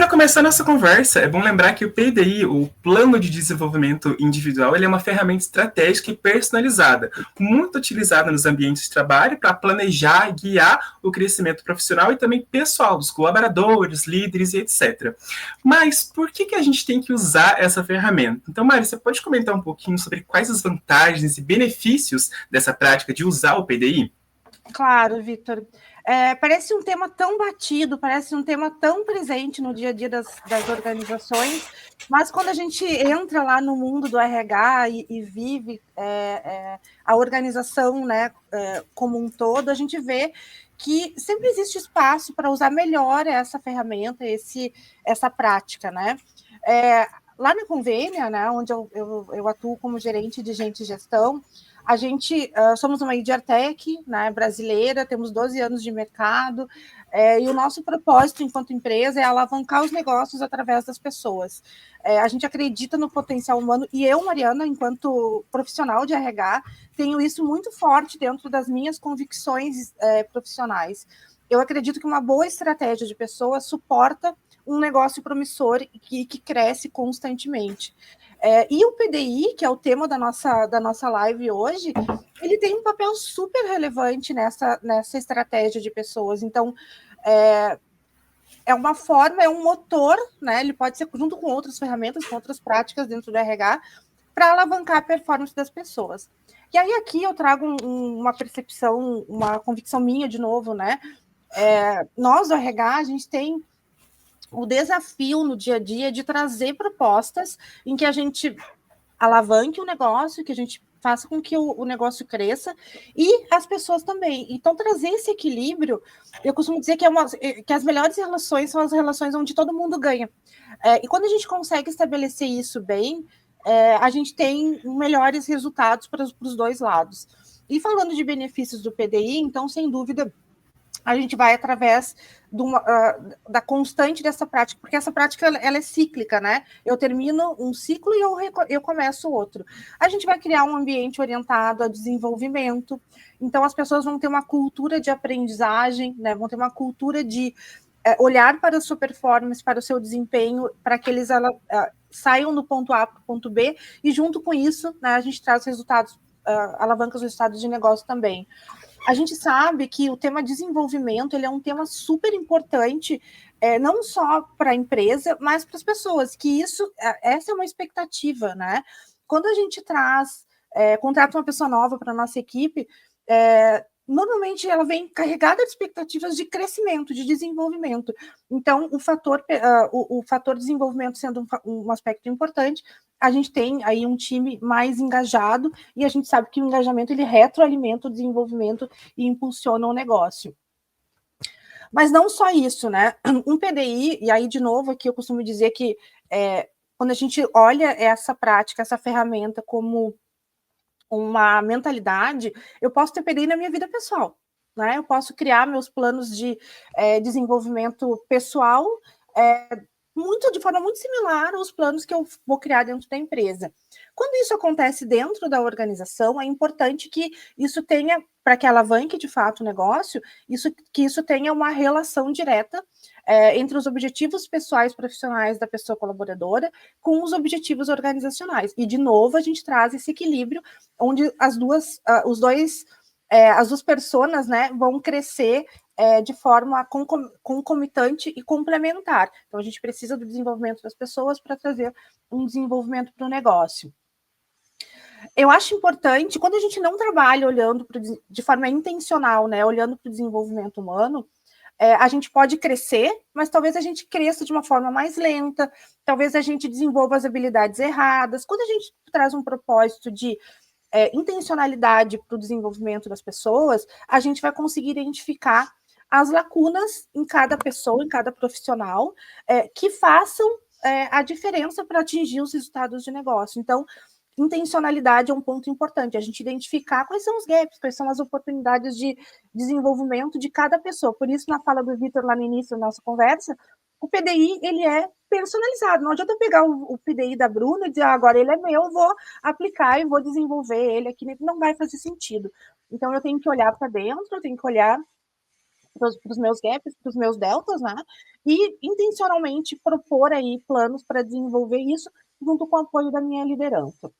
para começar nossa conversa, é bom lembrar que o PDI, o Plano de Desenvolvimento Individual, ele é uma ferramenta estratégica e personalizada, muito utilizada nos ambientes de trabalho para planejar e guiar o crescimento profissional e também pessoal dos colaboradores, líderes e etc. Mas por que a gente tem que usar essa ferramenta? Então, Mari, você pode comentar um pouquinho sobre quais as vantagens e benefícios dessa prática de usar o PDI? Claro, Victor. Parece um tema tão batido, parece um tema tão presente no dia a dia das organizações, mas quando a gente entra lá no mundo do RH e vive a organização, né, como um todo, a gente vê que sempre existe espaço para usar melhor essa ferramenta, essa prática, né? Lá na Convênia, né, onde eu atuo como gerente de gente e gestão, a gente somos uma IDRTech, né, brasileira, temos 12 anos de mercado, e o nosso propósito enquanto empresa é alavancar os negócios através das pessoas. A gente acredita no potencial humano, e eu, Mariana, enquanto profissional de RH, tenho isso muito forte dentro das minhas convicções profissionais. Eu acredito que uma boa estratégia de pessoas suporta um negócio promissor que cresce constantemente. E o PDI, que é o tema da nossa live hoje, ele tem um papel super relevante nessa estratégia de pessoas. Então, é uma forma, é um motor, né? Ele pode ser junto com outras ferramentas, com outras práticas dentro do RH, para alavancar a performance das pessoas. E aí aqui eu trago uma percepção, uma convicção minha de novo, né? Nós do RH, a gente tem o desafio no dia a dia de trazer propostas em que a gente alavanque o negócio, que a gente faça com que o negócio cresça e as pessoas também. Então, trazer esse equilíbrio, eu costumo dizer que as melhores relações são as relações onde todo mundo ganha. E quando a gente consegue estabelecer isso bem, a gente tem melhores resultados para os dois lados. E falando de benefícios do PDI, então, sem dúvida, a gente vai através da constante dessa prática, porque essa prática ela é cíclica, né? Eu termino um ciclo e eu começo outro. A gente vai criar um ambiente orientado a desenvolvimento, então as pessoas vão ter uma cultura de aprendizagem, né? Vão ter uma cultura de olhar para a sua performance, para o seu desempenho, para que eles saiam do ponto A para o ponto B, e junto com isso, né, a gente traz resultados, alavanca os resultados de negócio também. A gente sabe que o tema desenvolvimento ele é um tema super importante, não só para a empresa, mas para as pessoas, que essa é uma expectativa, né? Quando a gente contrata uma pessoa nova para a nossa equipe, normalmente ela vem carregada de expectativas de crescimento, de desenvolvimento. Então, o fator desenvolvimento sendo um aspecto importante, a gente tem aí um time mais engajado e a gente sabe que o engajamento ele retroalimenta o desenvolvimento e impulsiona o negócio. Mas não só isso, né? Um PDI, e aí de novo aqui eu costumo dizer que quando a gente olha essa prática, essa ferramenta como uma mentalidade, eu posso ter PDI na minha vida pessoal, né? Eu posso criar meus planos de desenvolvimento pessoal de forma muito similar aos planos que eu vou criar dentro da empresa. Quando isso acontece dentro da organização, é importante que isso tenha, para que alavanque de fato o negócio, que isso tenha uma relação direta entre os objetivos pessoais profissionais da pessoa colaboradora com os objetivos organizacionais. E, de novo, a gente traz esse equilíbrio onde as duas personas, né, vão crescer de forma concomitante e complementar. Então, a gente precisa do desenvolvimento das pessoas para trazer um desenvolvimento para o negócio. Eu acho importante, quando a gente não trabalha olhando de forma intencional, né, olhando para o desenvolvimento humano, a gente pode crescer, mas talvez a gente cresça de uma forma mais lenta, talvez a gente desenvolva as habilidades erradas. Quando a gente traz um propósito de intencionalidade para o desenvolvimento das pessoas, a gente vai conseguir identificar as lacunas em cada pessoa, em cada profissional, que façam a diferença para atingir os resultados de negócio. Então, intencionalidade é um ponto importante, a gente identificar quais são os gaps, quais são as oportunidades de desenvolvimento de cada pessoa. Por isso, na fala do Victor, lá no início da nossa conversa, o PDI, ele é personalizado. Não adianta eu pegar o PDI da Bruna e dizer, agora ele é meu, vou aplicar e vou desenvolver ele aqui. Não vai fazer sentido. Então, eu tenho que olhar para dentro, eu tenho que olhar para os meus gaps, para os meus deltas, né? E intencionalmente propor aí planos para desenvolver isso junto com o apoio da minha liderança.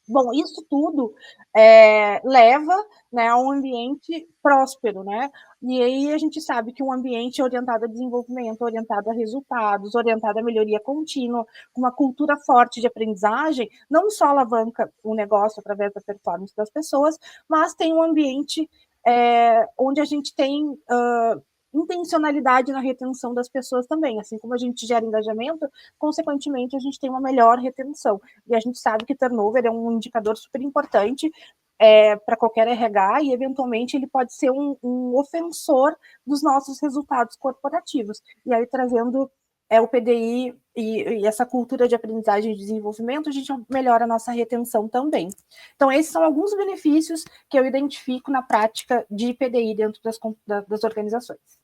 Bom, isso tudo leva, né, a um ambiente próspero, né? E aí a gente sabe que um ambiente orientado a desenvolvimento, orientado a resultados, orientado à melhoria contínua, com uma cultura forte de aprendizagem, não só alavanca o negócio através da performance das pessoas, mas tem um ambiente onde a gente tem intencionalidade na retenção das pessoas também. Assim como a gente gera engajamento, consequentemente, a gente tem uma melhor retenção. E a gente sabe que turnover é um indicador super importante para qualquer RH e, eventualmente, ele pode ser um ofensor dos nossos resultados corporativos. E aí, trazendo o PDI e essa cultura de aprendizagem e desenvolvimento, a gente melhora a nossa retenção também. Então, esses são alguns benefícios que eu identifico na prática de PDI dentro das organizações.